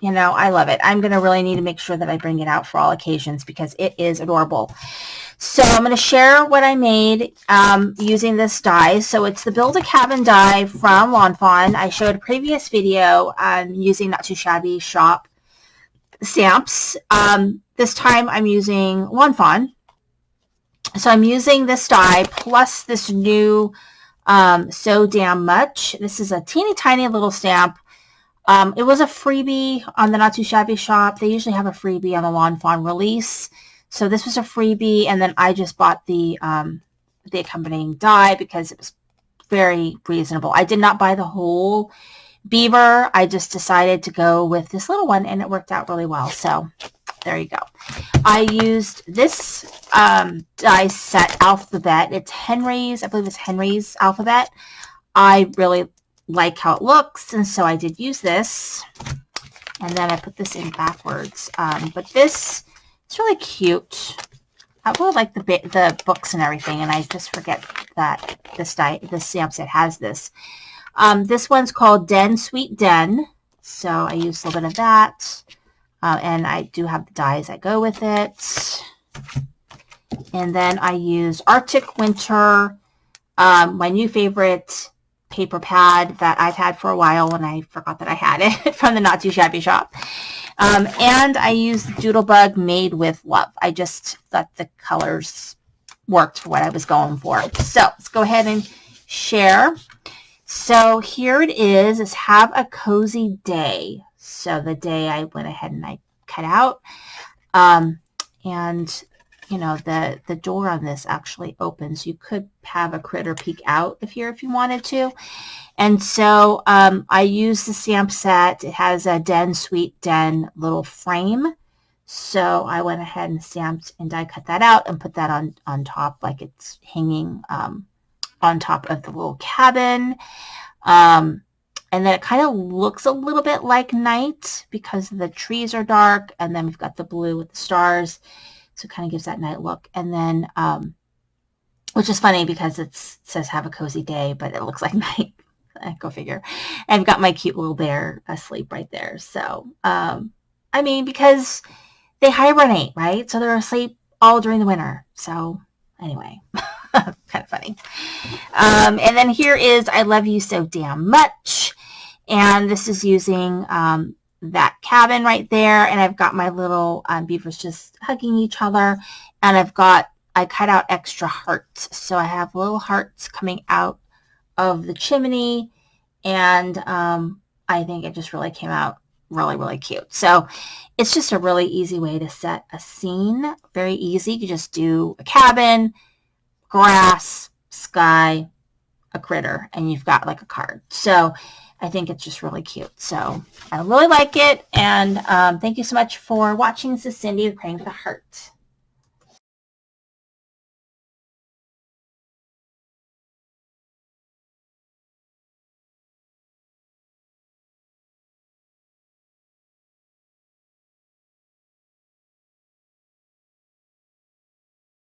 you know, I love it. I'm going to really need to make sure that I bring it out for all occasions because it is adorable. So I'm going to share what I made using this die. So it's the Build a Cabin die from Fawn. I showed a previous video using Not Too Shabby Shop stamps. This time I'm using Fawn. So I'm using this die plus this new So Damn Much. This is a teeny tiny little stamp. It was a freebie on the Not Too Shabby Shop. They usually have a freebie on the Fawn release. So this was a freebie, and then I just bought the accompanying die because it was very reasonable. I did not buy the whole beaver. I just decided to go with this little one, and it worked out really well. So there you go. I used this die set alphabet. It's Henry's. I believe it's Henry's alphabet. I really like how it looks, and so I did use this. And then I put this in backwards. But this, it's really cute. I really like the books and everything, and I just forget that this stamp set has this. This one's called Den Sweet Den, so I used a little bit of that, and I do have the dies that go with it. And then I used Arctic Winter, my new favorite paper pad that I've had for a while, and I forgot that I had it from the Not Too Shabby Shop. And I used Doodlebug Made with Love. I just thought the colors worked for what I was going for. So let's go ahead and share. So here it is Have a Cozy Day. So the day I went ahead and I cut out. And you know, the door on this actually opens. You could have a critter peek out if you wanted to. And so I used the stamp set. It has a Den Sweet Den little frame. So I went ahead and stamped and die cut that out and put that on top like it's hanging on top of the little cabin. And then it kind of looks a little bit like night because the trees are dark. And then we've got the blue with the stars. So it kind of gives that night look. And then, which is funny because it says have a cozy day, but it looks like night. Go figure. And I've got my cute little bear asleep right there. So, I mean, because they hibernate, right? So they're asleep all during the winter. So anyway, kind of funny. And then here is I Love You So Damn Much. And this is using that cabin right there, and I've got my little beavers just hugging each other, and I cut out extra hearts, so I have little hearts coming out of the chimney, and I think it just really came out really cute. So it's just a really easy way to set a scene. Very easy. You just do a cabin, grass, sky, a critter, and you've got like a card. So I think it's just really cute. So I really like it. And thank you so much for watching. This is Cindy with Praying for the Heart.